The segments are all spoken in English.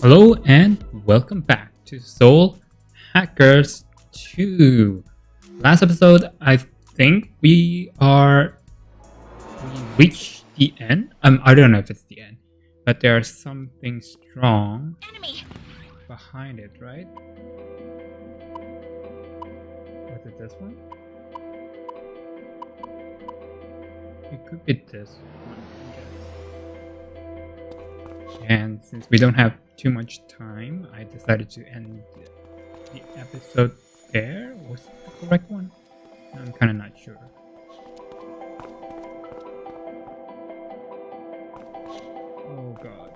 Hello and welcome back to Soul Hackers 2. Last episode, I think we reached the end. I don't know if it's the end, but there's something strong behind it, right? Was it this one? It could be this one, I guess. And since we don't have too much time, I decided to end the episode there. Was it the correct one? I'm kind of not sure. Oh god.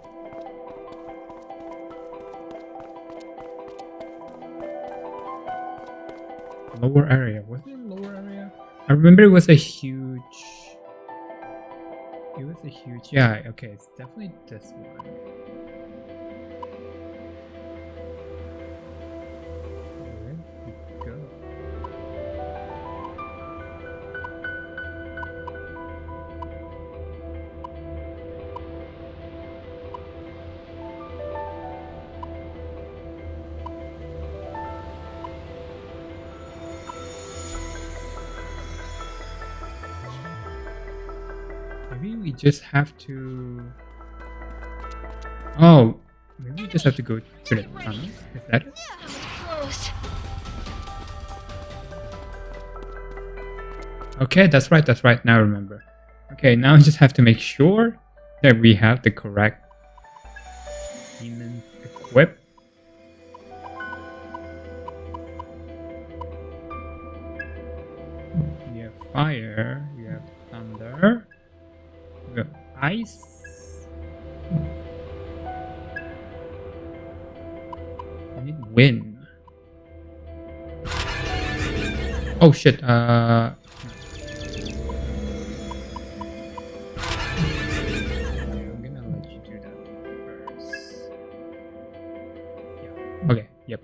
Lower area. Was it lower area? I remember it was a huge... Yeah, okay, it's definitely this one. Where did it go? Maybe we just have to... Oh, maybe we just have to go to the tunnel. Is that it? Okay, that's right. Now I remember. Okay, now I just have to make sure that we have the correct demons equipped. We have fire, we have thunder. We have ice. I need wind. Oh shit, I'm gonna let you do that first. Yeah. Okay. Yep.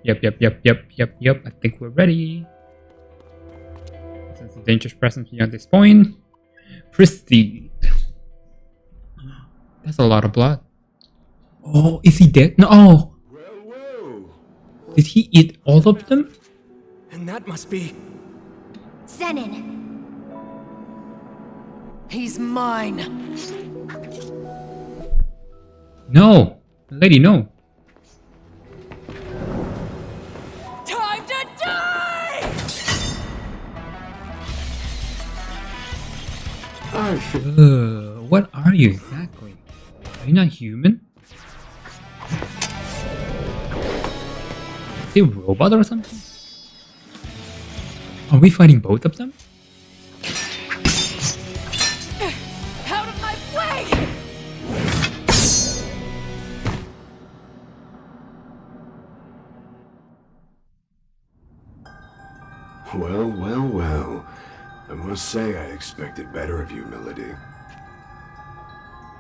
I think we're ready. Since the dangerous presence beyond this point, proceed. That's a lot of blood. Oh, is he dead? No. Oh. Well. Did he eat all of them? And that must be... Zenin! He's mine! No! Lady, no! Time to die! What are you exactly? Are you not human? Is he a robot or something? Are we fighting both of them? Out of my way! Well. I must say I expected better of you, Milady.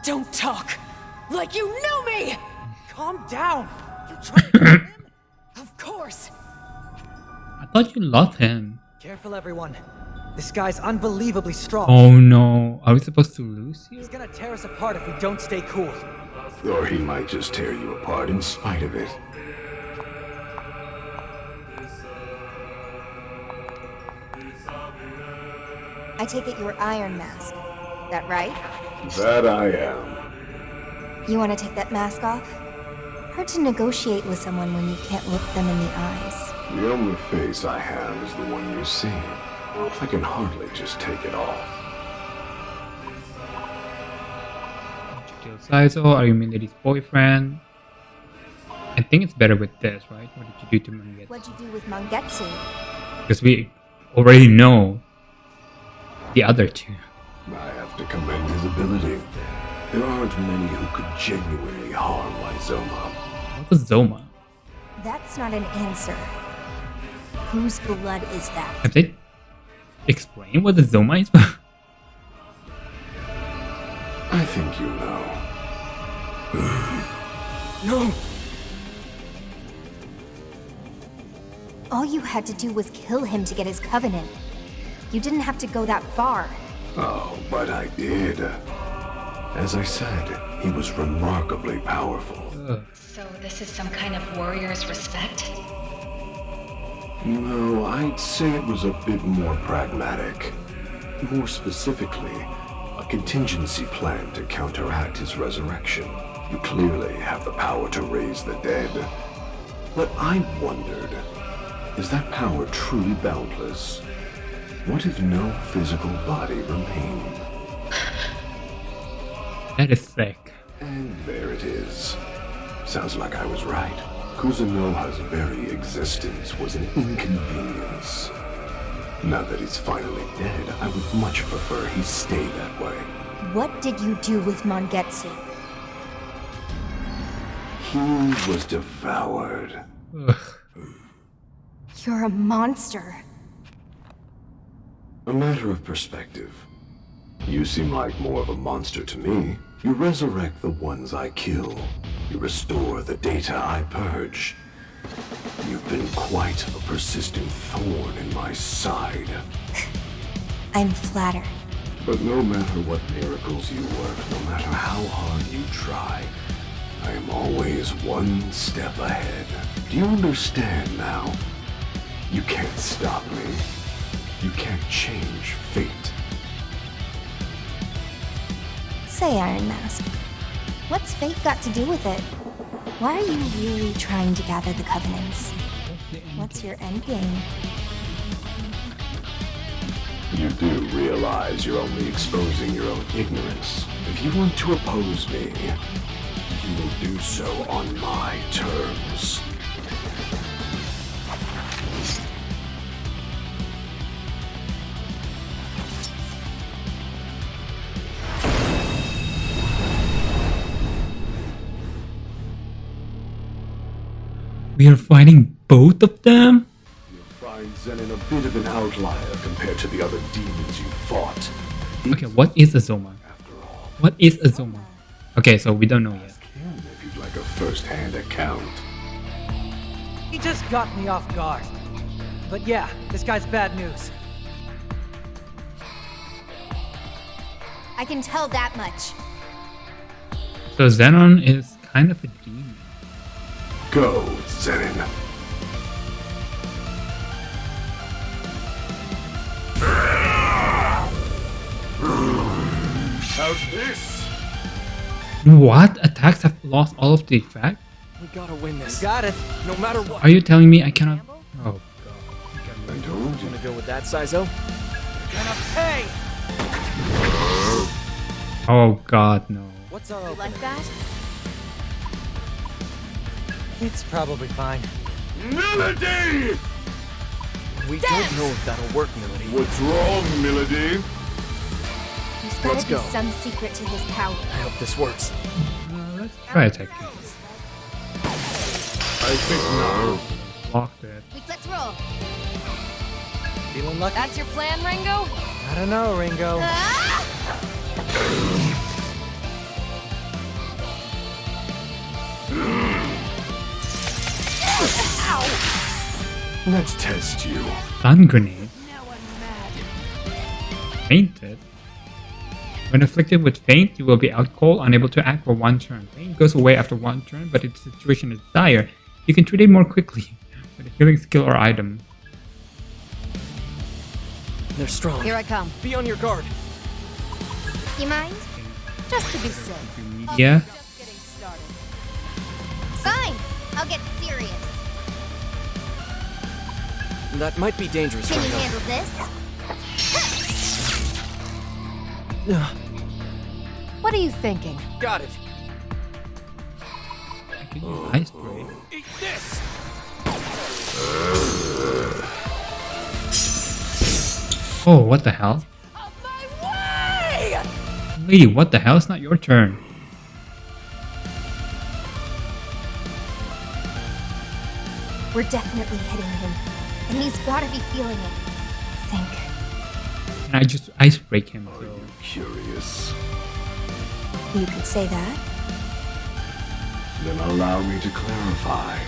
Don't talk! Like you know me! Calm down! You trying to kill him? Of course! I thought you loved him. Careful, everyone. This guy's unbelievably strong. Oh no, are we supposed to lose here? He's gonna tear us apart if we don't stay cool. Or he might just tear you apart in spite of it. I take it you're ironmask. That right? That I am. You want to take that mask off? Hard to negotiate with someone when you can't look them in the eyes. The only face I have is the one you see. I can hardly just take it off. Did you kill Saizo? Are you Milady's boyfriend? I think it's better with this, right? What did you do to Mangetsu? What'd you do with Mangetsu? Because we already know the other two. I have to commend his ability. There aren't many who could genuinely harm my Zoma. What was Zoma? That's not an answer. Whose blood is that? Have they explained what the Zoma is? I think you know. No! All you had to do was kill him to get his covenant. You didn't have to go that far. Oh, but I did. As I said, he was remarkably powerful. Ugh. So this is some kind of warrior's respect? No, I'd say it was a bit more pragmatic. More specifically, a contingency plan to counteract his resurrection. You clearly have the power to raise the dead. But I wondered, is that power truly boundless? What if no physical body remained? That is sick. And there it is. Sounds like I was right. Kuzunoha's very existence was an inconvenience. Now that he's finally dead, I would much prefer he stay that way. What did you do with Mangetsu? He was devoured. Ugh. You're a monster. A matter of perspective. You seem like more of a monster to me. You resurrect the ones I kill. You restore the data I purge. You've been quite a persistent thorn in my side. I'm flattered. But no matter what miracles you work, no matter how hard you try, I am always one step ahead. Do you understand now? You can't stop me. You can't change fate. Say, Ironmask, what's fate got to do with it? Why are you really trying to gather the Covenants? What's your endgame? You do realize you're only exposing your own ignorance. If you want to oppose me, you will do so on my terms. We are fighting both of them? You'll find Zenin a bit of an outlier compared to the other demons you fought. Okay, what is a Zoma? After all, What is a Zoma? Okay, so we don't know yet. ask him if you'd like a first-hand account. He just got me off guard. But yeah, this guy's bad news. I can tell that much. So Zenon is kind of a demon. Go, Zenin. How's this? What? Attacks have lost all of the effect? We gotta win this. Got it. No matter what. Are you telling me I cannot? Oh god. I told you. Wanna go with that, Saizo? Gonna pay! Oh god, no. What's our You opening? like that? It's probably fine. Melody! We don't know if that'll work, Melody. What's wrong, Melody? There's Let's gotta be go. some secret to his power. I hope this works. Let's try attacking. I think not. Blocked it. Let's roll. Feeling lucky? That's your plan, Ringo? I don't know, Ringo. Let's test you. Stun grenade. Now I'm mad. Fainted. When afflicted with faint, you will be out cold, unable to act for one turn. Faint goes away after one turn, but if the situation is dire, you can treat it more quickly with a healing skill or item. They're strong. Here I come. Be on your guard. You mind? Just to be safe. Yeah. Just getting started. Fine. I'll get serious. That might be dangerous Can right you now. handle this? What are you thinking? Got it. I could use ice spray. Eat this! Oh, what the hell? Out my way! Lady, what the hell? It's not your turn. We're definitely hitting him. And he's gotta be feeling it. I think. And I just ice break him. Are So. you curious? You could say that. Then allow me to clarify.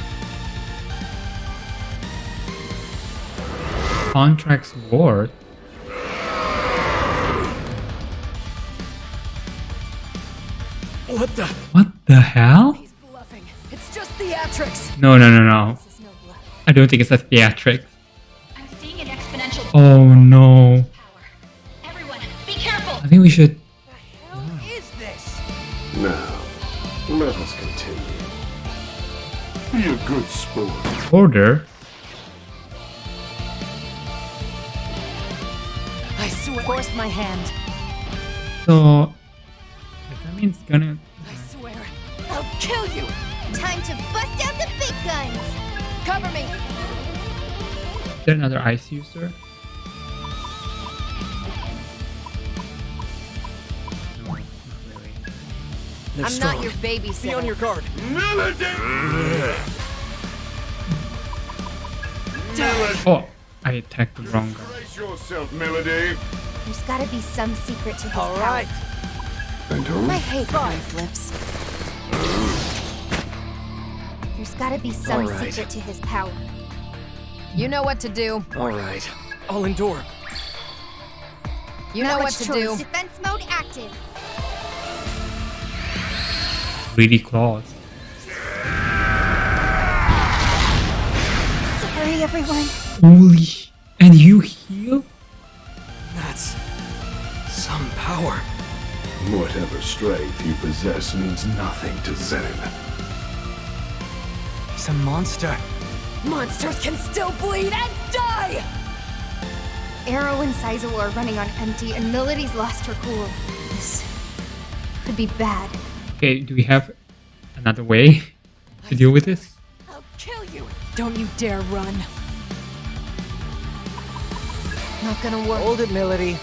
Contract's ward. What the? What the hell? He's bluffing. theatrics. No, no, no, no. This is no bluff. I don't think it's a theatric. I'm seeing an exponential Oh no. power. Everyone, be careful! I think we should. What is this? Now, let us continue. Be a good sport. Order. I swear. Forced my hand. So. Does that mean it's gonna. I swear. I'll kill you. Time to bust out the big guns. Cover me. Is there another ice user? No, not really. They're I'm strong. not your babysitter. Be on your guard. Oh, I attacked the wrong guy. Brace yourself, Melody. There's gotta be some secret to his All power. right. And I hate coin flips. There's gotta be some All right. secret to his power. You know what to do. All right. I'll endure. You know Now what it's to choice. do. Defense mode active. Greedy claws. Sorry, everyone. Holy. And you heal? That's some power. Whatever strength you possess means nothing to Zen. He's a monster. Monsters can still bleed and die. Arrow and Saizo are running on empty, and Melody's lost her cool. This could be bad. Okay, do we have another way to deal with this? I'll kill you. Don't you dare run. Not gonna work. Hold it, Melody.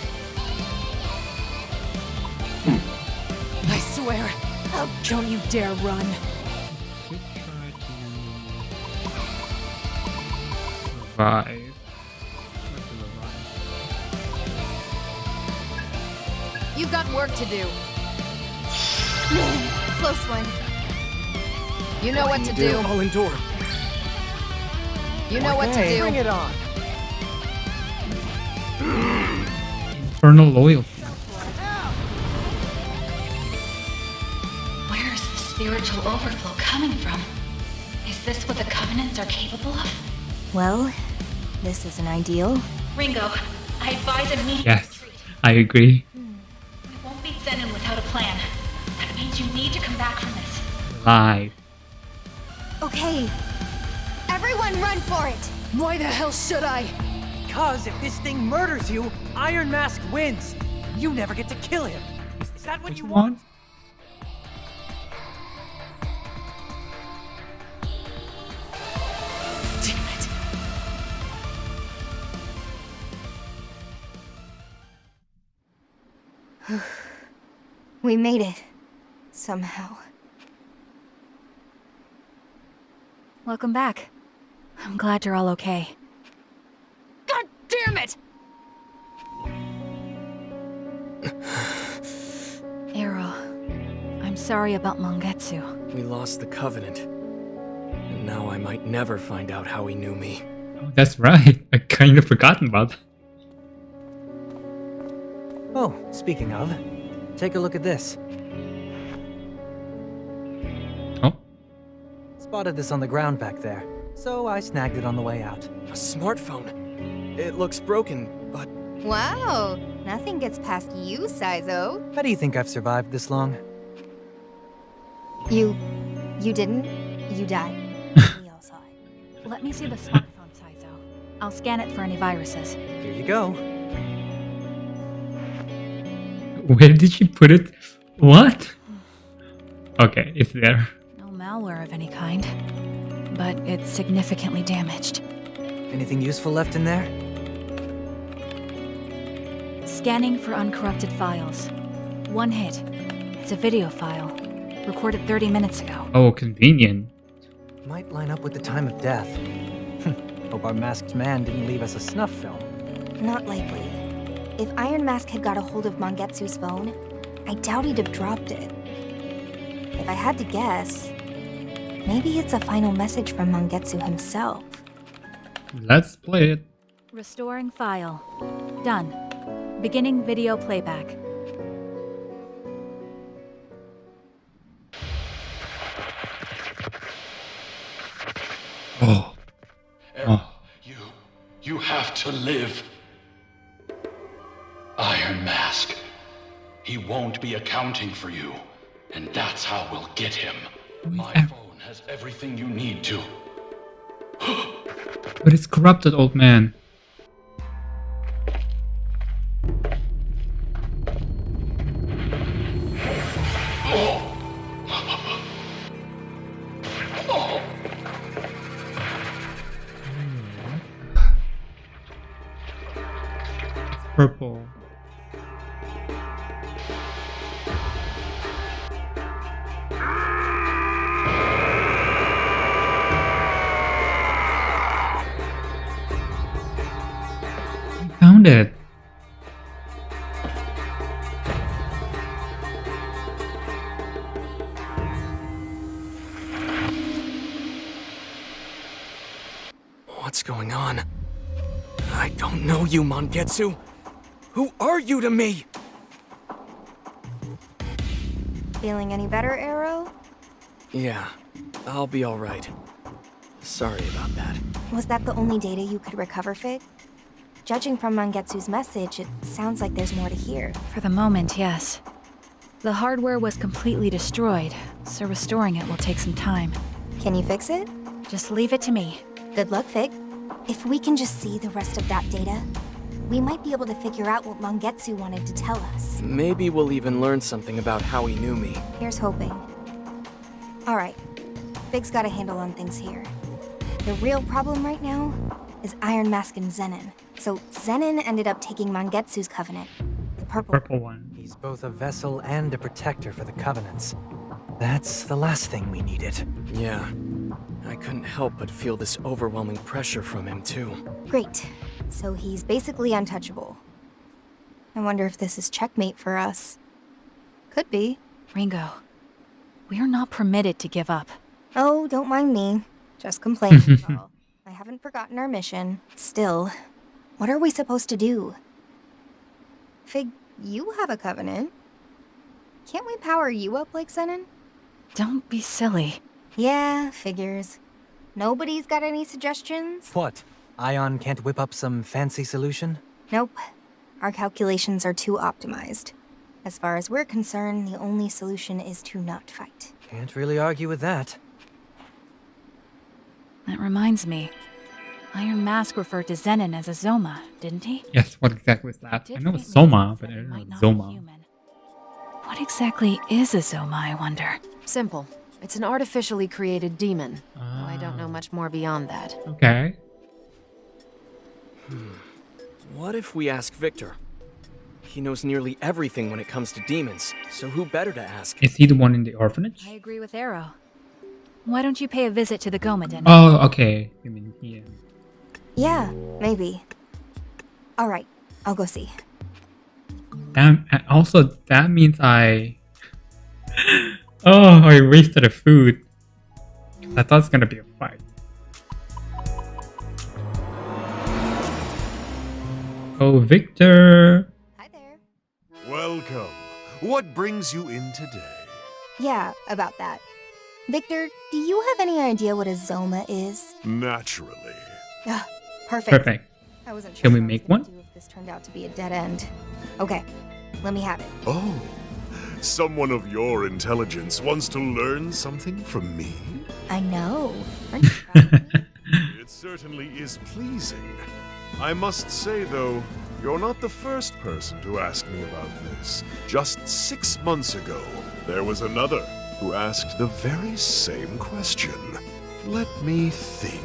I swear. Don't you dare run. Should try to revive. What's the revive? You've got work to do. Man, close one. You know what to do. I'll endure. You know what to Hey, bring do. it on. Infernal loyalty. Where is the spiritual overflow coming from? Is this what the Covenants are capable of? Well, this isn't ideal. Ringo, I advise immediate Yes, retreat. I agree. We won't beat Zenon without a plan. That means you need to come back from this. Live. Okay. Everyone run for it. Why the hell should I? Because if this thing murders you, Iron Mask wins. You never get to kill him. Is that what you want? Damn it. We made it. Somehow. Welcome back. I'm glad you're all okay. God damn it! Arrow, I'm sorry about Mangetsu. We lost the Covenant. And now I might never find out how he knew me. Oh, that's right. I kind of forgotten about that. Oh, speaking of, take a look at this. Oh, Spotted this on the ground back there, so I snagged it on the way out. A smartphone. It looks broken, but Wow. Nothing gets past you, Saizo. How do you think I've survived this long? You didn't? You died. We all saw it. Let me see the smartphone, Saizo. I'll scan it for any viruses. Here you go. where did she put it? What? Okay, it's there. No malware of any kind. But it's significantly damaged. Anything useful left in there? Scanning for uncorrupted files. One hit. It's a video file. Recorded 30 minutes ago. Oh, convenient. Might line up with the time of death. Hope our masked man didn't leave us a snuff film. Not likely. If Iron Mask had got a hold of Mangetsu's phone, I doubt he'd have dropped it. If I had to guess, maybe it's a final message from Mangetsu himself. Let's play it. Restoring file. Done. Beginning video playback. to live. Iron Mask. He won't be accounting for you, and that's how we'll get him. My phone has everything you need to. But it's corrupted, old man. Purple. Found it. What's going on? I don't know you, Mangetsu. Who are you to me? Feeling any better, Arrow? Yeah, I'll be alright. Sorry about that. Was that the only data you could recover, Fig? Judging from Mangetsu's message, it sounds like there's more to hear. For the moment, yes. The hardware was completely destroyed, so restoring it will take some time. Can you fix it? Just leave it to me. Good luck, Fig. If we can just see the rest of that data, we might be able to figure out what Mangetsu wanted to tell us. Maybe we'll even learn something about how he knew me. Here's hoping. Alright, Fig's got a handle on things here. The real problem right now is Iron Mask and Zenin. So Zenin ended up taking Mangetsu's covenant, the Purple one. He's both a vessel and a protector for the Covenants. That's the last thing we needed. Yeah, I couldn't help but feel this overwhelming pressure from him too. Great. So he's basically untouchable. I wonder if this is checkmate for us. Could be. Ringo, we're not permitted to give up. Oh, don't mind me. Just complaining is all. I haven't forgotten our mission. Still, what are we supposed to do? Fig, you have a covenant. Can't we power you up like Zenin? Don't be silly. Yeah, figures. Nobody's got any suggestions? What? Ion can't whip up some fancy solution? Nope. Our calculations are too optimized. As far as we're concerned, the only solution is to not fight. Can't really argue with that. That reminds me. Iron Mask referred to Zenin as a Zoma, didn't he? Yes, what exactly is that? I know it's Faintly Zoma, sense but I that he don't know might it's not be Zoma. human. What exactly is a Zoma, I wonder? Simple. It's an artificially created demon. Though I don't know much more beyond that. Okay. What if we ask Victor? He knows nearly everything when it comes to demons, so who better to ask? Is he the one in the orphanage? I agree with Arrow. Why don't you pay a visit to the Goma Den? Oh, okay. You mean here. Yeah, maybe. Alright, I'll go see. And also, that means I... oh, I wasted the food. I thought it's gonna be a fight. Oh, Victor! Hi there. Welcome. What brings you in today? Yeah, about that. Victor, do you have any idea what a Zoma is? Naturally. Ugh, perfect. Perfect. I wasn't sure Can we what I was make gonna one? do if this turned out to be a dead end. Okay, let me have it. Oh, someone of your intelligence wants to learn something from me? I know. Aren't you proud? It certainly is pleasing. I must say, though, you're not the first person to ask me about this. Just 6 months ago, there was another who asked the very same question. Let me think.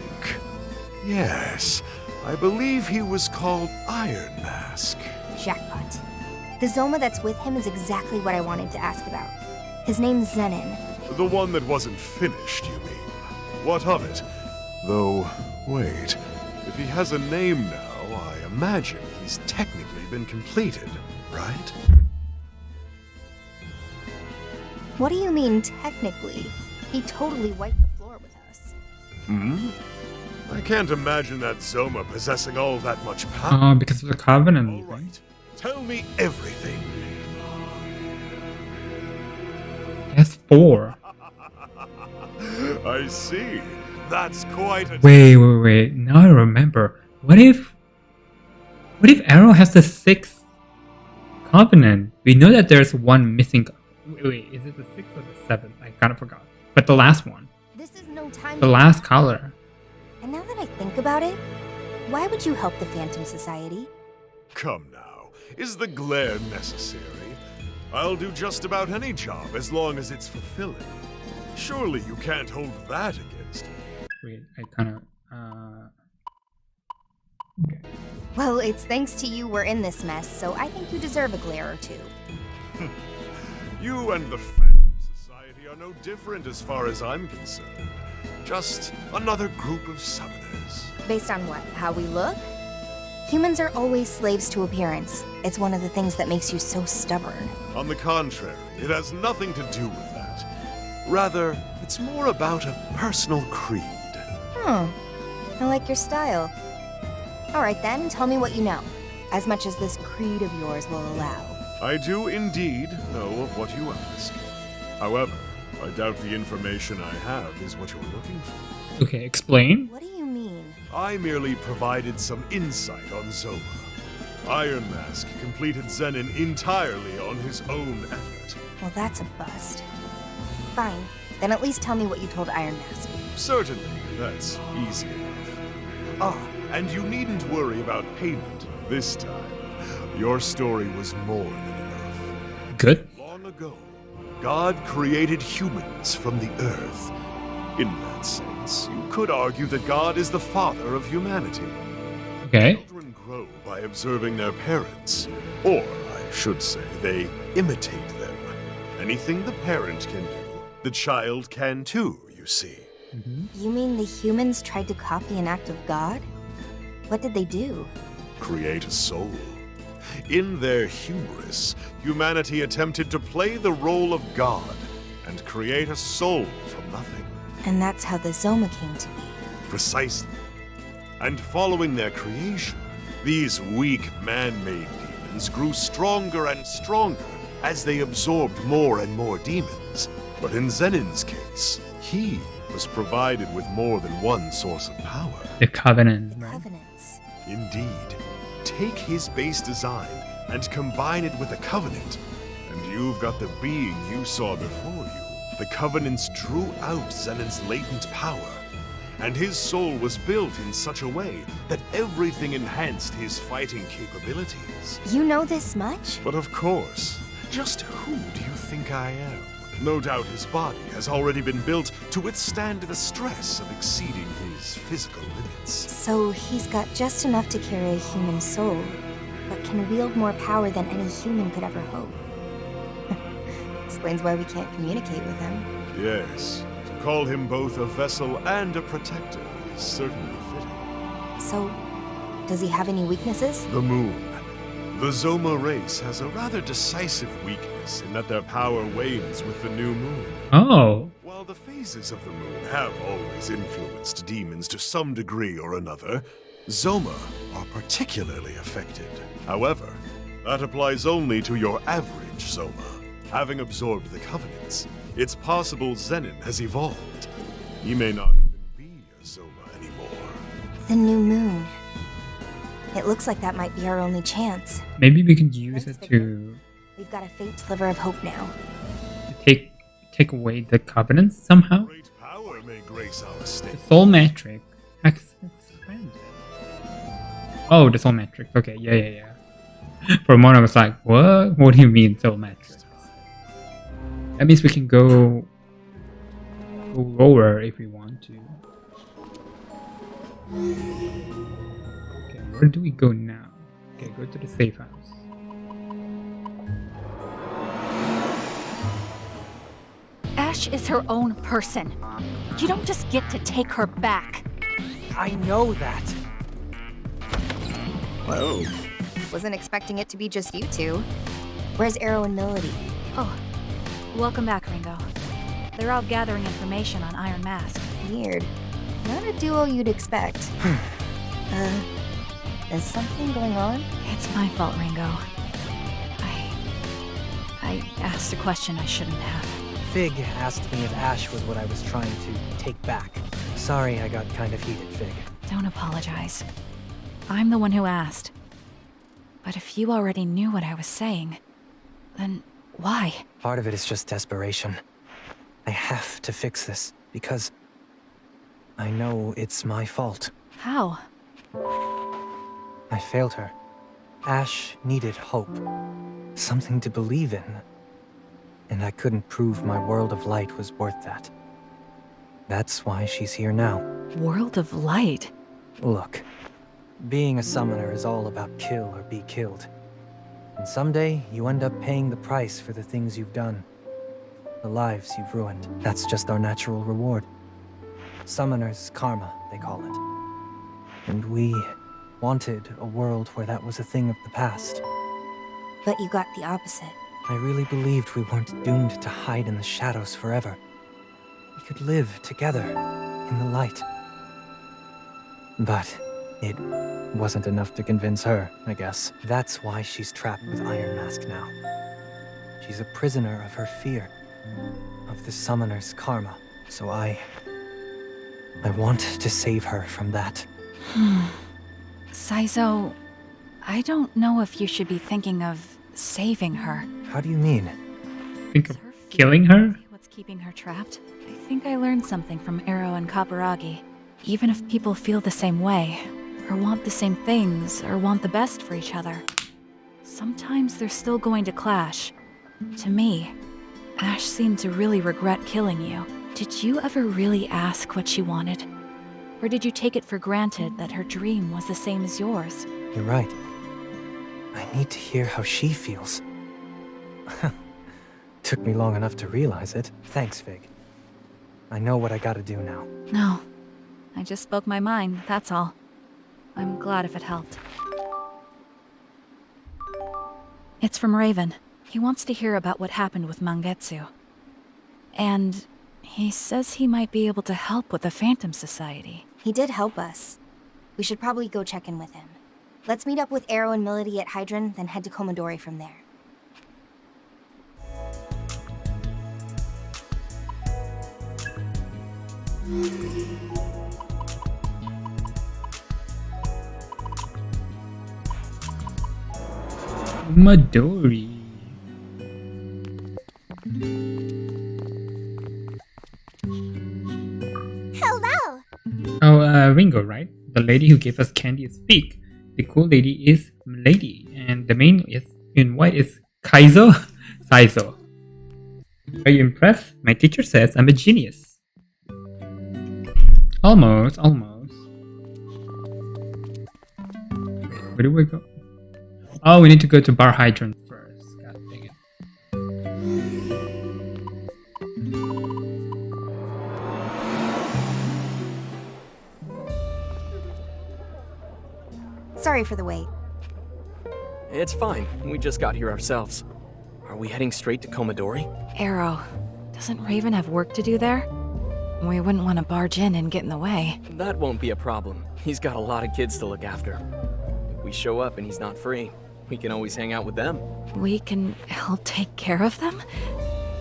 Yes, I believe he was called Iron Mask. Jackpot. The Zoma that's with him is exactly what I wanted to ask about. His name's Zenin. The one that wasn't finished, you mean? What of it? Though, wait, if he has a name now, I imagine he's technically been completed, right? What do you mean, technically? He totally wiped the floor with us. I can't imagine that Zoma possessing all that much power. Because of the Covenant. All right, tell me everything. That's 4. I see. That's quite a... Wait. Now I remember. What if What if Arrow has the 6th covenant? We know that there's one missing. Wait, is it the 6th or the 7th? I kind of forgot. But the last one. This is no time The to... last color. And now that I think about it, why would you help the Phantom Society? Come now, is the glare necessary? I'll do just about any job as long as it's fulfilling. Surely you can't hold that against me. Wait, I kind of... Okay. Well, it's thanks to you we're in this mess, so I think you deserve a glare or two. You and the Phantom Society are no different as far as I'm concerned. Just another group of summoners. Based on what? How we look? Humans are always slaves to appearance. It's one of the things that makes you so stubborn. On the contrary, it has nothing to do with that. Rather, it's more about a personal creed. I like your style. Alright then, tell me what you know. As much as this creed of yours will allow. I do indeed know of what you ask. However, I doubt the information I have is what you're looking for. Okay, explain. What do you mean? I merely provided some insight on Zoma. Ironmask completed Zenin entirely on his own effort. Well, that's a bust. Fine. Then at least tell me what you told Ironmask. Certainly, that's easy enough. And you needn't worry about payment this time. Your story was more than enough. Good. Long ago, God created humans from the earth. In that sense, you could argue that God is the father of humanity. Okay. Children grow by observing their parents. Or, I should say, they imitate them. Anything the parent can do, the child can too, you see. You mean the humans tried to copy an act of God? What did they do? Create a soul. In their hubris, humanity attempted to play the role of God and create a soul from nothing. And that's how the Zoma came to be. Precisely. And following their creation, these weak man-made demons grew stronger and stronger as they absorbed more and more demons. But in Zenin's case, he was provided with more than one source of power. The Covenant. The Covenants. Indeed. Take his base design and combine it with a Covenant, and you've got the being you saw before you. The Covenants drew out Zenin's latent power, and his soul was built in such a way that everything enhanced his fighting capabilities. You know this much? But of course, just who do you think I am? No doubt his body has already been built to withstand the stress of exceeding his physical limits. So he's got just enough to carry a human soul, but can wield more power than any human could ever hope. Explains why we can't communicate with him. Yes, to call him both a vessel and a protector is certainly fitting. So, does he have any weaknesses? The moon. The Zoma race has a rather decisive weakness in that their power wanes with the new moon. Oh. While the phases of the moon have always influenced demons to some degree or another, Zoma are particularly affected. However, that applies only to your average Zoma. Having absorbed the Covenants, it's possible Zenin has evolved. He may not even be a Zoma anymore. The new moon. It looks like that might be our only chance. Maybe we can use it to We've got a faint sliver of hope now. take away the Covenants somehow. Great power may grace our state. The Soul Metric. Expanded. Oh, the Soul Metric. Okay, yeah. For a moment I was like, what? What do you mean Soul Metric? That means we can go lower if we want to. Okay, where do we go now? Okay, go to the safe house. Ash is her own person. You don't just get to take her back. I know that. Whoa. Wasn't expecting it to be just you two. Where's Arrow and Melody? Oh, welcome back, Ringo. They're out gathering information on Iron Mask. Weird. Not a duo you'd expect. Is something going on? It's my fault, Ringo. I asked a question I shouldn't have. Fig asked me if Ash was what I was trying to take back. Sorry I got kind of heated, Fig. Don't apologize. I'm the one who asked. But if you already knew what I was saying, then why? Part of it is just desperation. I have to fix this, because I know it's my fault. How? I failed her. Ash needed hope. Something to believe in. And I couldn't prove my world of light was worth that. That's why she's here now. World of light? Look, being a summoner is all about kill or be killed. And someday, you end up paying the price for the things you've done. The lives you've ruined. That's just our natural reward. Summoner's karma, they call it. And we wanted a world where that was a thing of the past. But you got the opposite. I really believed we weren't doomed to hide in the shadows forever. We could live together in the light. But it wasn't enough to convince her, I guess. That's why she's trapped with Ironmask now. She's a prisoner of her fear, of the summoner's karma. So I want to save her from that. Saizo, I don't know if you should be thinking of saving her. How do you mean? Think of killing her? What's keeping her trapped? I think I learned something from Ero and Kaburagi. Even if people feel the same way, or want the same things, or want the best for each other, sometimes they're still going to clash. To me, Ash seemed to really regret killing you. Did you ever really ask what she wanted? Or did you take it for granted that her dream was the same as yours? You're right. I need to hear how she feels. Took me long enough to realize it. Thanks, Fig. I know what I gotta do now. No. I just spoke my mind, that's all. I'm glad if it helped. It's from Raven. He wants to hear about what happened with Mangetsu. And he says he might be able to help with the Phantom Society. He did help us. We should probably go check in with him. Let's meet up with Ero and Milady at Hydron, then head to Komodori from there. Midori. Hello! Oh, Ringo, right? The lady who gave us candy is Fig. The cool lady is Milady. And the main is in white is Kaizo? Saizo. Are you impressed? My teacher says I'm a genius. Almost. Where do we go? Oh, we need to go to Bar Hydrant first. God dang it. Sorry for the wait. It's fine. We just got here ourselves. Are we heading straight to Komodori? Ero, doesn't Raven have work to do there? We wouldn't want to barge in and get in the way. That won't be a problem. He's got a lot of kids to look after. If we show up and he's not free, we can always hang out with them. We can help take care of them?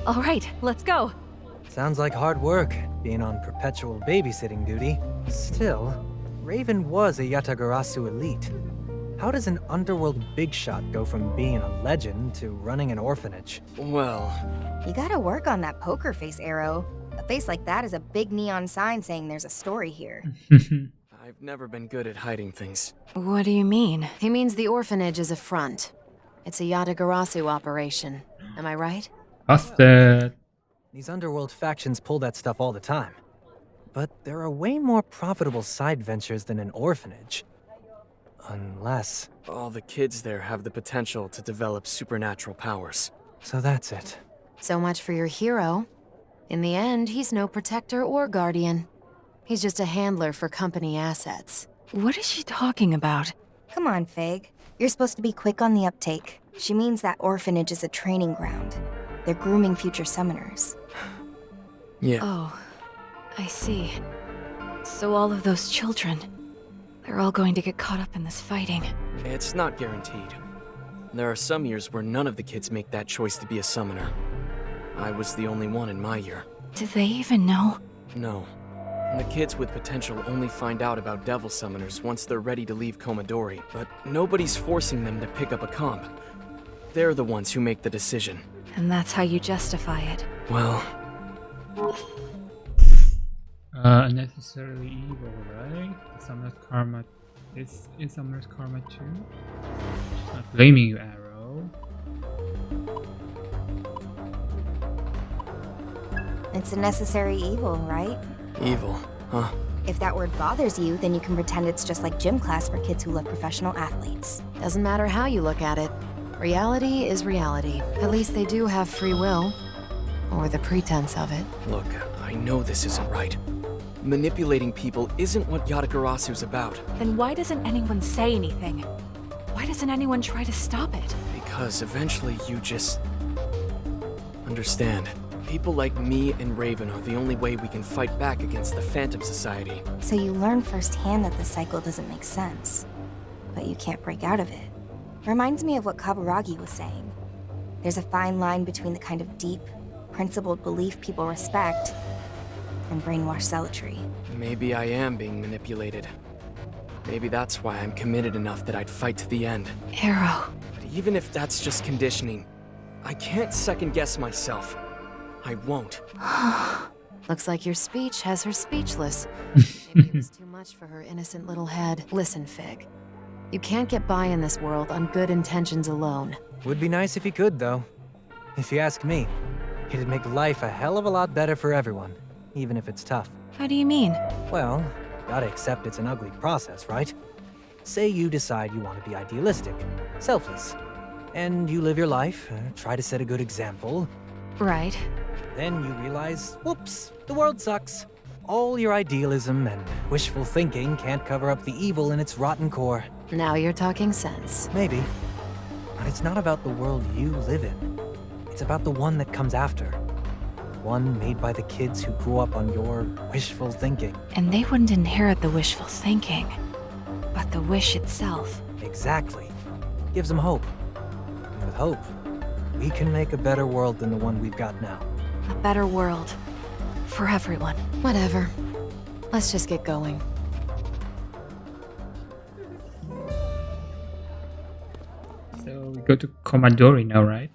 All right, let's go. Sounds like hard work, being on perpetual babysitting duty. Still, Raven was a Yatagarasu elite. How does an underworld big shot go from being a legend to running an orphanage? Well... You gotta work on that poker face, Ero. A face like that is a big neon sign saying there's a story here. I've never been good at hiding things. What do you mean? He means the orphanage is a front. It's a Yatagarasu operation. Am I right? Busted. These underworld factions pull that stuff all the time. But there are way more profitable side ventures than an orphanage. Unless... all the kids there have the potential to develop supernatural powers. So that's it. So much for your hero. In the end, he's no protector or guardian. He's just a handler for company assets. What is she talking about? Come on, Fig. You're supposed to be quick on the uptake. She means that orphanage is a training ground. They're grooming future summoners. Yeah. Oh, I see. So all of those children, they're all going to get caught up in this fighting. It's not guaranteed. There are some years where none of the kids make that choice to be a summoner. I was the only one in my year. Do they even know? No. The kids with potential only find out about devil summoners once they're ready to leave Komodori, but nobody's forcing them to pick up a comp. They're the ones who make the decision. And that's how you justify it. Well... Unnecessarily evil, right? Summoner's karma. Is Summoner's karma too? Not blaming you, Arrow. It's a necessary evil, right? Evil, huh? If that word bothers you, then you can pretend it's just like gym class for kids who love professional athletes. Doesn't matter how you look at it. Reality is reality. At least they do have free will. Or the pretense of it. Look, I know this isn't right. Manipulating people isn't what Yatagarasu's about. Then why doesn't anyone say anything? Why doesn't anyone try to stop it? Because eventually you just... understand. People like me and Raven are the only way we can fight back against the Phantom Society. So you learn firsthand that the cycle doesn't make sense. But you can't break out of it. Reminds me of what Kaburagi was saying. There's a fine line between the kind of deep, principled belief people respect and brainwashed zealotry. Maybe I am being manipulated. Maybe that's why I'm committed enough that I'd fight to the end. Arrow. But even if that's just conditioning, I can't second guess myself. I won't. Looks like your speech has her speechless. Maybe it was too much for her innocent little head. Listen, Fig. You can't get by in this world on good intentions alone. Would be nice if you could, though. If you ask me, it'd make life a hell of a lot better for everyone, even if it's tough. How do you mean? Well, gotta accept it's an ugly process, right? Say you decide you want to be idealistic, selfless, and you live your life, try to set a good example. Right. Then you realize, whoops, the world sucks. All your idealism and wishful thinking can't cover up the evil in its rotten core. Now you're talking sense. Maybe. But it's not about the world you live in. It's about the one that comes after. One made by the kids who grew up on your wishful thinking. And they wouldn't inherit the wishful thinking, but the wish itself. Exactly. Gives them hope. And with hope, we can make a better world than the one we've got now. A better world. For everyone. Whatever. Let's just get going. So we go to Komodori now, right?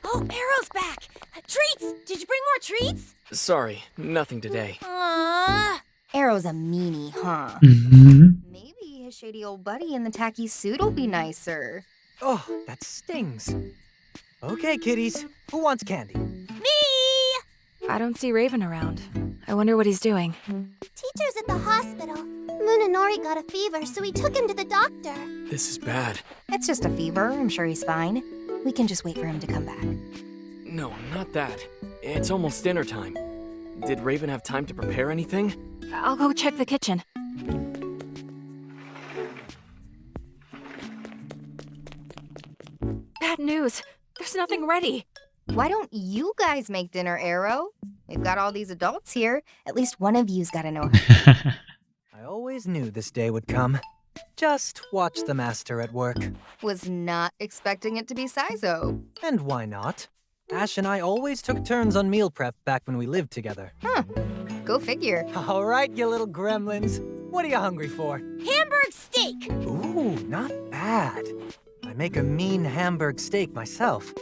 Oh, Arrow's back! Treats! Did you bring more treats? Sorry, nothing today. Aww. Arrow's a meanie, huh? Mm-hmm. Maybe his shady old buddy in the tacky suit'll be nicer. Oh, that stings. Okay, kiddies, who wants candy? Me! I don't see Raven around. I wonder what he's doing. Teacher's at the hospital. Munenori got a fever, so we took him to the doctor. This is bad. It's just a fever. I'm sure he's fine. We can just wait for him to come back. No, not that. It's almost dinner time. Did Raven have time to prepare anything? I'll go check the kitchen. Bad news. There's nothing ready. Why don't you guys make dinner, Arrow? We've got all these adults here. At least one of you's gotta know. I always knew this day would come. Just watch the master at work. Was not expecting it to be Saizo. And why not? Ash and I always took turns on meal prep back when we lived together. Huh. Go figure. All right, you little gremlins. What are you hungry for? Hamburg steak! Ooh, not bad. I make a mean Hamburg steak myself.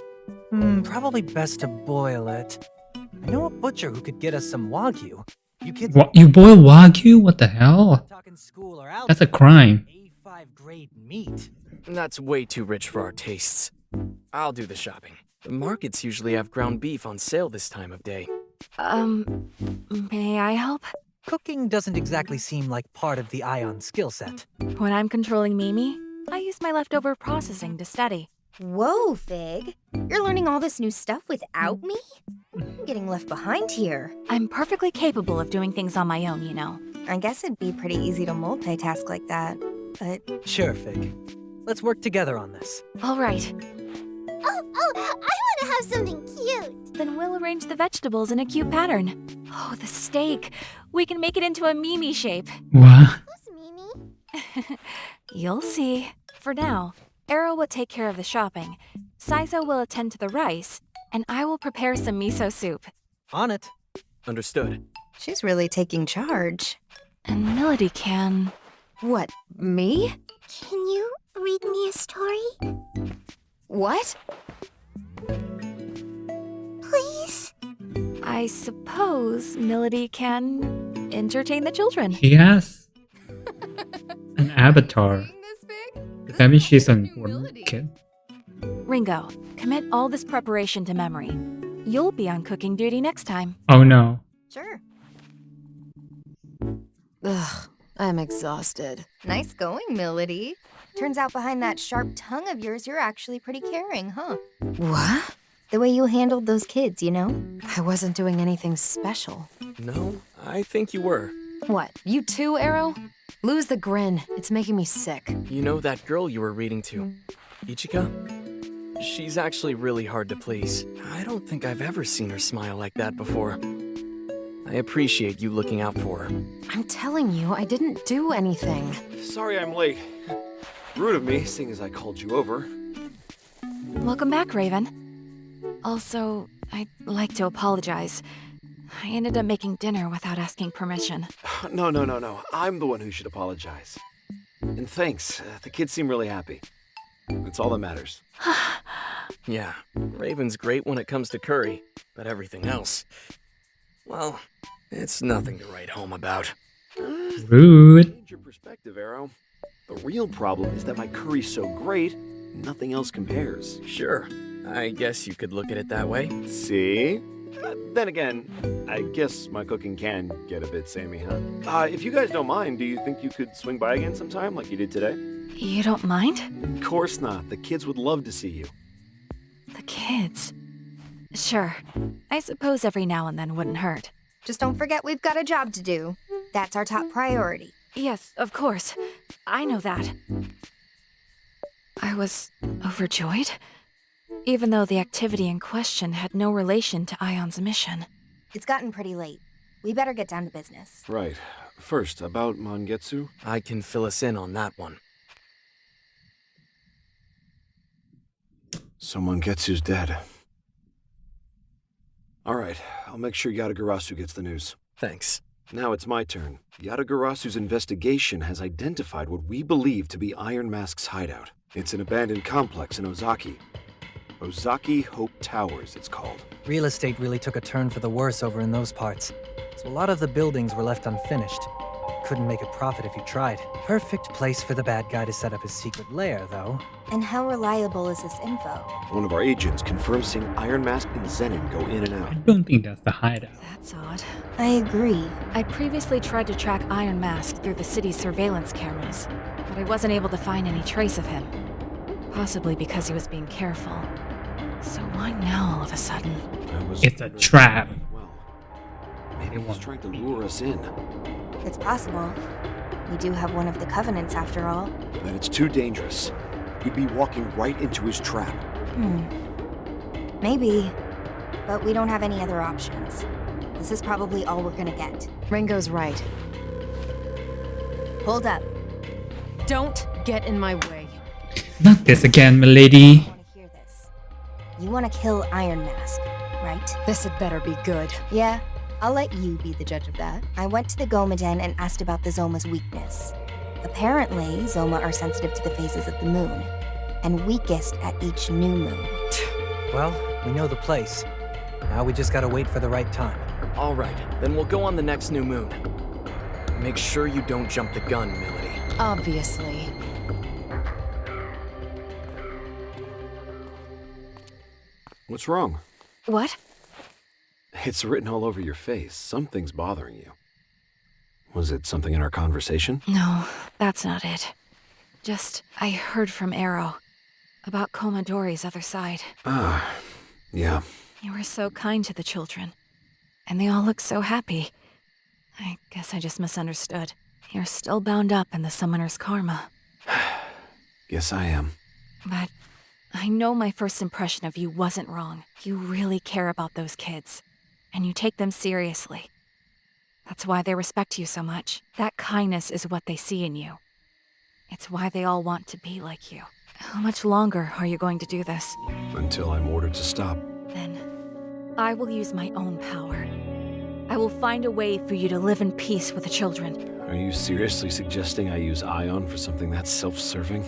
Probably best to boil it. I know a butcher who could get us some Wagyu. You kids... What? You boil Wagyu? What the hell? Talking school or out. That's a crime. A5 grade meat. That's way too rich for our tastes. I'll do the shopping. The markets usually have ground beef on sale this time of day. May I help? Cooking doesn't exactly seem like part of the Ion skill set. When I'm controlling Mimi, I use my leftover processing to study. Whoa, Fig. You're learning all this new stuff without me? I'm getting left behind here. I'm perfectly capable of doing things on my own, you know. I guess it'd be pretty easy to multitask like that, but... Sure, Fig. Let's work together on this. All right. Oh, I want to have something cute. Then we'll arrange the vegetables in a cute pattern. Oh, the steak. We can make it into a Mimi shape. What? Who's Mimi? You'll see. For now, Arrow will take care of the shopping, Saizo will attend to the rice, and I will prepare some miso soup. On it. Understood. She's really taking charge. And Melody can... What, me? Can you read me a story? What? Please? I suppose Melody can entertain the children. She has an avatar. Does that mean she's an important kid? Ringo, commit all this preparation to memory. You'll be on cooking duty next time. Oh no. Sure. Ugh, I'm exhausted. Nice going, Melody. Turns out behind that sharp tongue of yours, you're actually pretty caring, huh? What? The way you handled those kids, you know? I wasn't doing anything special. No, I think you were. What, you too, Arrow? Lose the grin. It's making me sick. You know that girl you were reading to, Ichika? She's actually really hard to please. I don't think I've ever seen her smile like that before. I appreciate you looking out for her. I'm telling you, I didn't do anything. Sorry I'm late. Rude of me, seeing as I called you over. Welcome back, Raven. Also, I'd like to apologize. I ended up making dinner without asking permission. No. I'm the one who should apologize. And thanks. The kids seem really happy. That's all that matters. Yeah, Raven's great when it comes to curry, but everything else... well, it's nothing to write home about. Rude. Change your perspective, Arrow. The real problem is that my curry's so great, nothing else compares. Sure, I guess you could look at it that way. See? Then again, I guess my cooking can get a bit samey, huh? If you guys don't mind, do you think you could swing by again sometime like you did today? You don't mind? Of course not. The kids would love to see you. The kids? Sure. I suppose every now and then wouldn't hurt. Just don't forget we've got a job to do. That's our top priority. Yes, of course. I know that. I was overjoyed, even though the activity in question had no relation to Ion's mission. It's gotten pretty late. We better get down to business. Right. First, about Mangetsu. I can fill us in on that one. So Mangetsu's dead. Alright, I'll make sure Yatagarasu gets the news. Thanks. Now it's my turn. Yatagarasu's investigation has identified what we believe to be Iron Mask's hideout. It's an abandoned complex in Ozaki. Ozaki Hope Towers, it's called. Real estate really took a turn for the worse over in those parts. So a lot of the buildings were left unfinished. Couldn't make a profit if you tried. Perfect place for the bad guy to set up his secret lair, though. And how reliable is this info? One of our agents confirms seeing Iron Mask and Zenin go in and out. I don't think that's the hideout. That's odd. I agree. I'd previously tried to track Iron Mask through the city's surveillance cameras, but I wasn't able to find any trace of him. Possibly because he was being careful. So why now all of a sudden? It's a trap. Well, maybe he's trying to lure us in. It's possible. We do have one of the Covenants after all. Then it's too dangerous. We'd be walking right into his trap. Maybe. But we don't have any other options. This is probably all we're gonna get. Ringo's right. Hold up. Don't get in my way. Not this again, milady. I want to hear this. You want to kill Iron Mask, right? This had better be good. Yeah, I'll let you be the judge of that. I went to the Gomaden and asked about the Zoma's weakness. Apparently, Zoma are sensitive to the phases of the moon, and weakest at each new moon. Well, we know the place. Now we just gotta wait for the right time. All right, then we'll go on the next new moon. Make sure you don't jump the gun, Melody. Obviously. What's wrong? What? It's written all over your face. Something's bothering you. Was it something in our conversation? No, that's not it. Just, I heard from Arrow about Komodori's other side. Ah, yeah. You were so kind to the children, and they all look so happy. I guess I just misunderstood. You're still bound up in the summoner's karma. Yes, I am. But I know my first impression of you wasn't wrong. You really care about those kids, and you take them seriously. That's why they respect you so much. That kindness is what they see in you. It's why they all want to be like you. How much longer are you going to do this? Until I'm ordered to stop. Then, I will use my own power. I will find a way for you to live in peace with the children. Are you seriously suggesting I use Ion for something that's self-serving?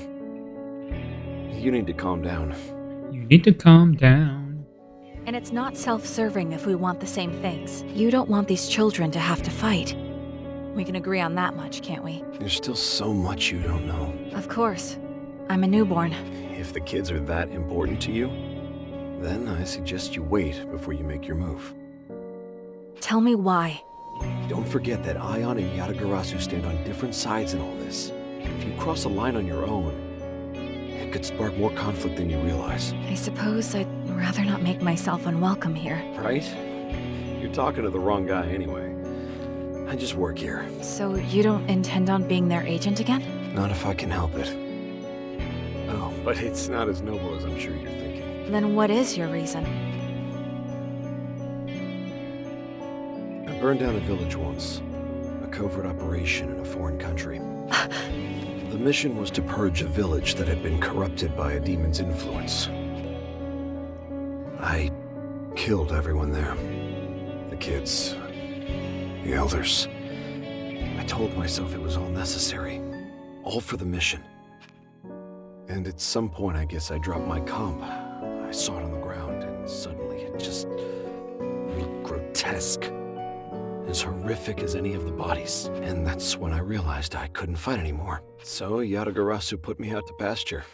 You need to calm down. You need to calm down. And it's not self-serving if we want the same things. You don't want these children to have to fight. We can agree on that much, can't we? There's still so much you don't know. Of course. I'm a newborn. If the kids are that important to you, then I suggest you wait before you make your move. Tell me why. Don't forget that Ion and Yatagarasu stand on different sides in all this. If you cross a line on your own, it could spark more conflict than you realize. I suppose I'd rather not make myself unwelcome here. Right? You're talking to the wrong guy anyway. I just work here. So you don't intend on being their agent again? Not if I can help it. Oh, but it's not as noble as I'm sure you're thinking. Then what is your reason? I burned down a village once. A covert operation in a foreign country. The mission was to purge a village that had been corrupted by a demon's influence. I killed everyone there. The kids, the elders. I told myself it was all necessary. All for the mission. And at some point, I guess I dropped my comp. I saw it on the ground, and suddenly it just looked grotesque. As horrific as any of the bodies. And that's when I realized I couldn't fight anymore. So Yatagarasu put me out to pasture.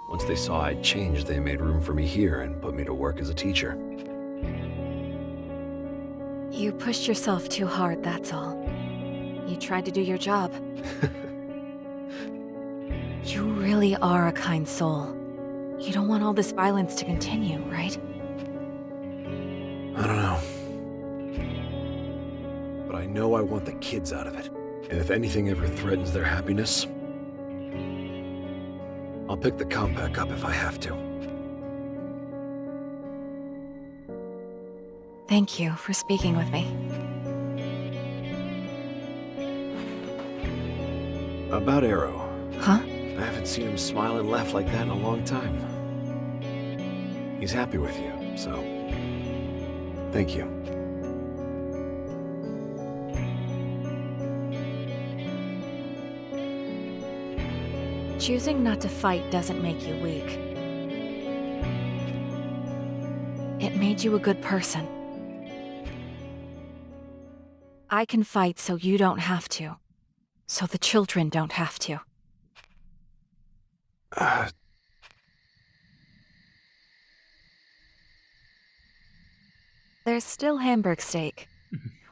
Once they saw I'd changed, they made room for me here and put me to work as a teacher. You pushed yourself too hard, that's all. You tried to do your job. You really are a kind soul. You don't want all this violence to continue, right? I don't know. But I know I want the kids out of it. And if anything ever threatens their happiness, I'll pick the comp back up if I have to. Thank you for speaking with me. About Arrow. Huh? I haven't seen him smile and laugh like that in a long time. He's happy with you, so thank you. Choosing not to fight doesn't make you weak. It made you a good person. I can fight so you don't have to. So the children don't have to. There's still Hamburg steak.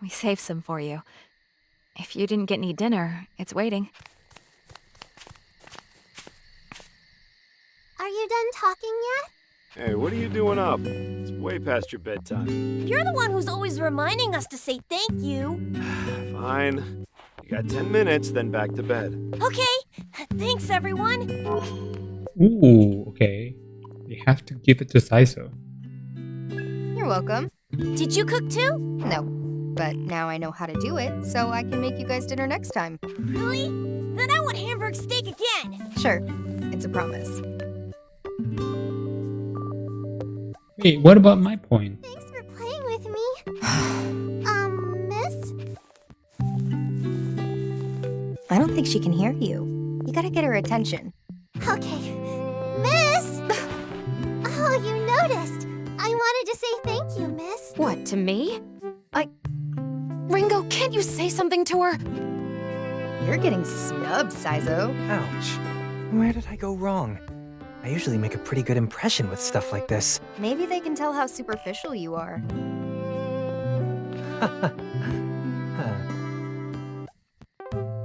We saved some for you. If you didn't get any dinner, it's waiting. Are you done talking yet? Hey, what are you doing up? It's way past your bedtime. You're the one who's always reminding us to say thank you. Fine. You got 10 minutes, then back to bed. Okay, thanks everyone. Ooh, okay. We have to give it to Saiso. You're welcome. Did you cook too? No, but now I know how to do it, so I can make you guys dinner next time. Really? Then I want Hamburg steak again. Sure, it's a promise. Wait, what about my point? Thanks for playing with me. Miss? I don't think she can hear you. You gotta get her attention. Okay. Miss! Oh, you noticed. I wanted to say thank you, miss. What, to me? Ringo, can't you say something to her? You're getting snubbed, Saizo. Ouch. Where did I go wrong? I usually make a pretty good impression with stuff like this. Maybe they can tell how superficial you are.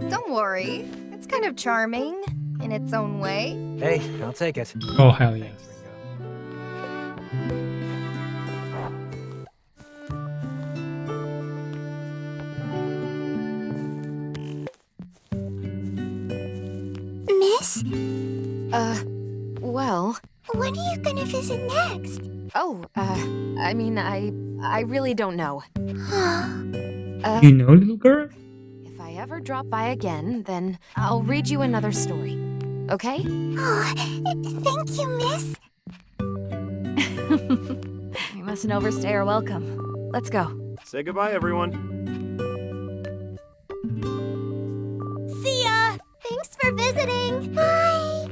Don't worry. It's kind of charming in its own way. Hey, I'll take it. Oh, hell yes. Miss? Well... When are you gonna visit next? Oh, I mean, I really don't know. You know, little girl? If I ever drop by again, then I'll read you another story. Okay? Oh, thank you, miss. We mustn't overstay our welcome. Let's go. Say goodbye, everyone. See ya! Thanks for visiting. Bye!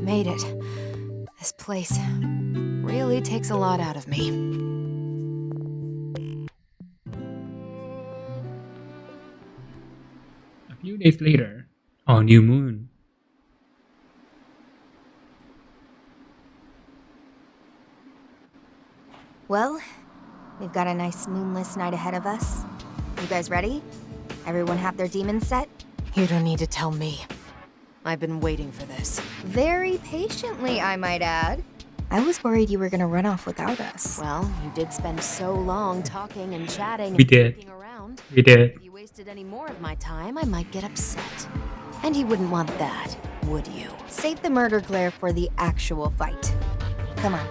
Made it. This place really takes a lot out of me. A few days later, on new moon. Well, we've got a nice moonless night ahead of us. You guys ready? Everyone have their demons set? You don't need to tell me. I've been waiting for this. Very patiently, I might add. I was worried you were gonna run off without us. Well, you did spend so long talking and chatting We and did. looking around. We did. If you wasted any more of my time, I might get upset. And you wouldn't want that, would you? Save the murder glare for the actual fight. Come on,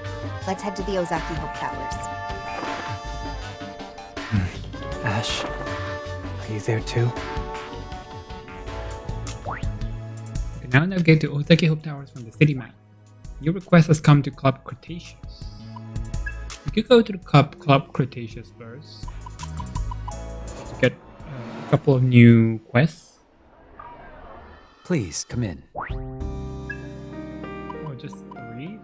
let's head to the Ozaki Hope Towers. Ash, are you there too? You can now navigate to Ozaki Hope Towers from the city map. Your request has come to Club Cretaceous. You could go to the Club Cretaceous first to get a couple of new quests. Please come in. Or just three.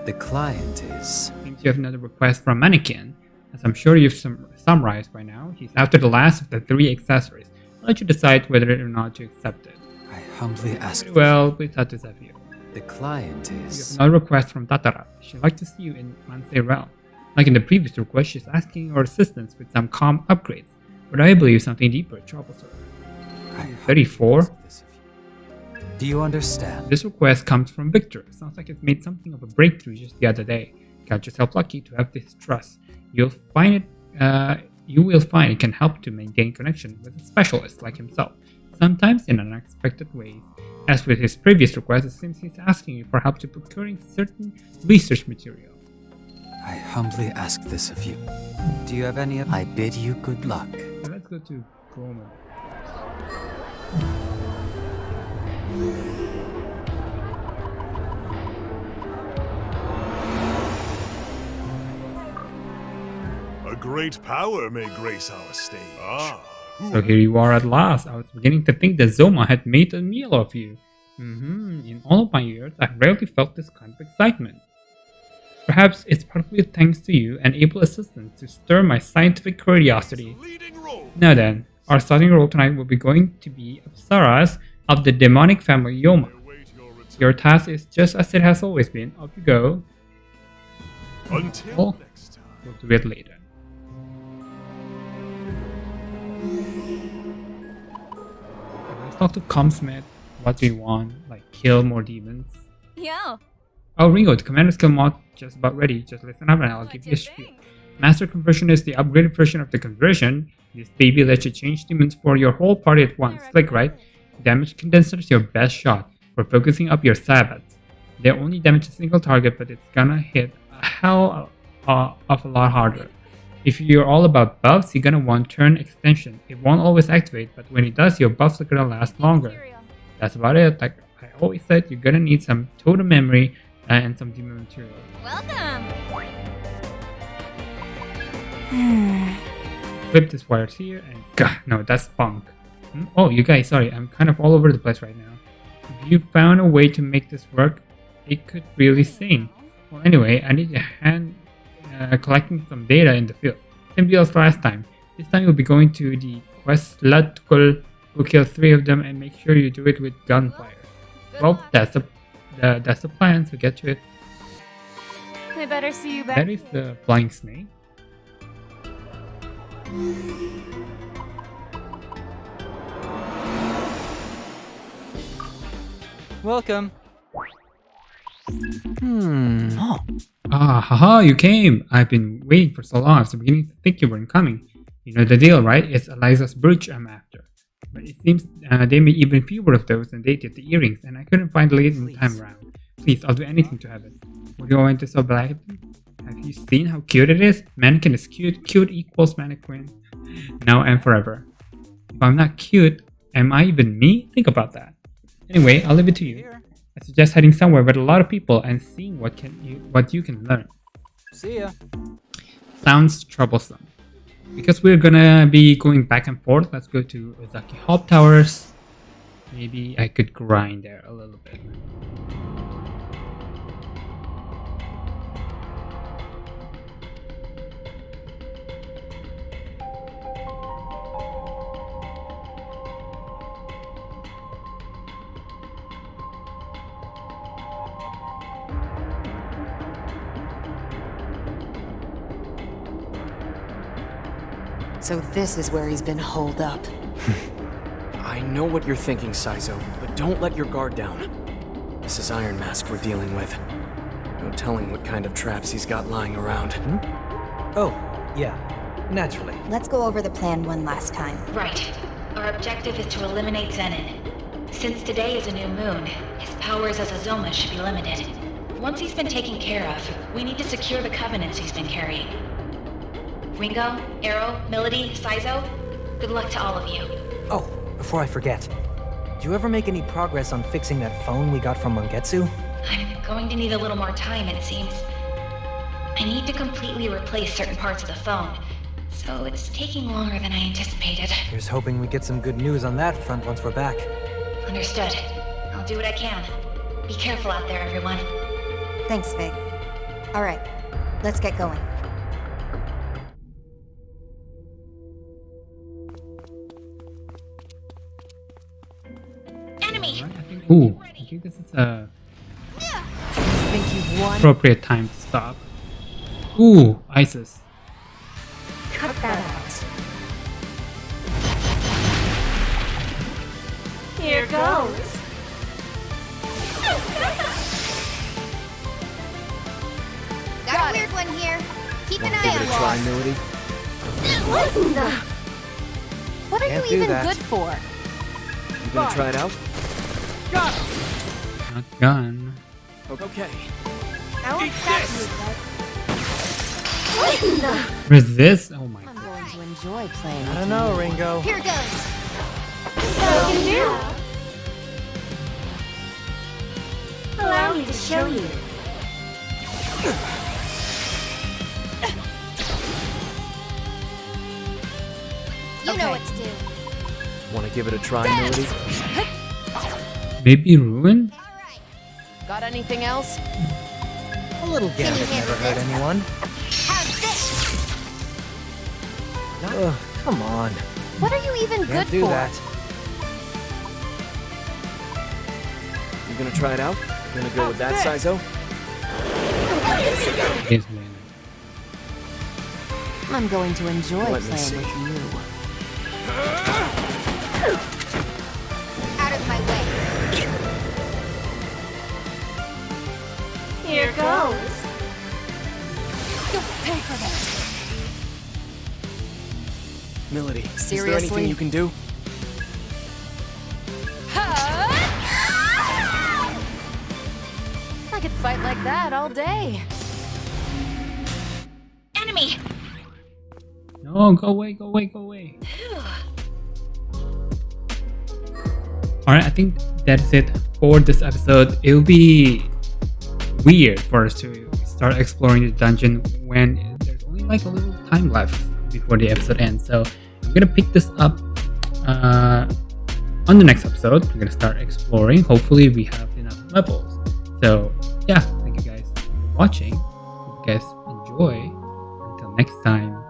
The client is... Seems you have another request from Mannequin. As I'm sure you've summarized by now, he's after the last of the 3 accessories. I'll let you decide whether or not to accept it. I humbly ask... Very well, please have this of you. The client You have is... another request from Tatara. She'd like to see you in Mansei Realm. Like in the previous request, she's asking your assistance with some calm upgrades. But I believe something deeper troubles her. 34? Do you understand? This request comes from Victor. Sounds like it's made something of a breakthrough just the other day. Count yourself lucky to have this trust. You will find it can help to maintain connection with a specialist like himself, sometimes in unexpected ways. As with his previous request, it seems he's asking you for help to procuring certain research material. I humbly ask this of you. Do you have any... I bid you good luck. So let's go to Zoma. A great power may grace our stage. So here you are at last. I was beginning to think that Zoma had made a meal of you. In all of my years, I've rarely felt this kind of excitement. Perhaps it's partly thanks to you and able assistance to stir my scientific curiosity. Now then, our starting role tonight will be going to be Apsaras of the demonic family Yoma. Your task is just as it has always been. Off you go. Until next time. We'll do it later. Let's talk to Comsmith. What do you want? Like, kill more demons? Yeah. Oh, Ringo, the commander skill mod just about ready. Just listen up and I'll give you a spiel. Master Conversion is the upgraded version of the conversion. This baby lets you change demons for your whole party at once. Slick, right? Damage condenser is your best shot for focusing up your sabbats. They only damage a single target, but it's gonna hit a hell of a lot harder. If you're all about buffs, you're gonna want turn extension. It won't always activate, but when it does, your buffs are gonna last longer. That's about it. Like I always said, you're gonna need some totem memory and some demon material. Welcome! Flip this wires here and God, no, that's spunk. Oh, you guys, sorry, I'm kind of all over the place right now. If you found a way to make this work, it could really sing. Well, anyway, I need a hand collecting some data in the field. Same deal as last time. This time you'll be going to the Questlatkull, go kill 3 of them, and make sure you do it with gunfire. Well, that's the plan, so get to it. I better see you back. That is the flying snake. Welcome. Oh. Ah, haha, you came! I've been waiting for so long, I was beginning to think you weren't coming. You know the deal, right? It's Eliza's brooch I'm after. But it seems they made even fewer of those than they did the earrings, and I couldn't find the latest time around. Please, I'll do anything to have it. What do you want to so black? Have you seen how cute it is? Mannequin is cute. Cute equals mannequin. Now and forever. If I'm not cute, am I even me? Think about that. Anyway, I'll leave it to you. I suggest heading somewhere with a lot of people and seeing what you can learn. See ya. Sounds troublesome. Because we're gonna be going back and forth, let's go to Ozaki Hope Towers. Maybe I could grind there a little bit. So this is where he's been holed up. I know what you're thinking, Saizo, but don't let your guard down. This is Iron Mask we're dealing with. No telling what kind of traps he's got lying around. Oh, yeah. Naturally. Let's go over the plan one last time. Right. Our objective is to eliminate Zenin. Since today is a new moon, his powers as a Zoma should be limited. Once he's been taken care of, we need to secure the covenants he's been carrying. Ringo, Arrow, Melody, Saizo, good luck to all of you. Oh, before I forget. Did you ever make any progress on fixing that phone we got from Mangetsu? I'm going to need a little more time, it seems. I need to completely replace certain parts of the phone, so it's taking longer than I anticipated. Here's hoping we get some good news on that front once we're back. Understood. I'll do what I can. Be careful out there, everyone. Thanks, Fig. Alright, let's get going. Ooh, I think this is a appropriate time to stop. Ooh, ISIS. Cut that out. Here goes. Got a weird one here. Keep an eye Give it a on try, Lost. Melody. What are Can't you do even that. good for? You gonna try it out? Not gun. Okay. I won't stop you, Resist? Oh my I'm going to enjoy playing I with don't know, you. Ringo. Here goes. So can do. Allow me to show you. You know what to do. Wanna give it a try, Melody? Maybe ruin? Got anything else? A little gambit never hurt anyone. How's this? Ugh, come on. What are you even Can't good do for? that. You gonna try it out? You gonna go with that, Saizo? Yes, man. I'm going to enjoy Let me playing see. with you. Out of my way. Here goes. You'll pay for that. Melody, is there Seriously? anything you can do? I could fight like that all day. Enemy! No, go away, go away, go away. Alright, I think that's it for this episode. It'll be weird for us to start exploring the dungeon when there's only like a little time left before the episode ends. So I'm gonna pick this up on the next episode. We're gonna start exploring. Hopefully we have enough levels. So yeah, thank you guys for watching. Hope you guys enjoy. Until next time.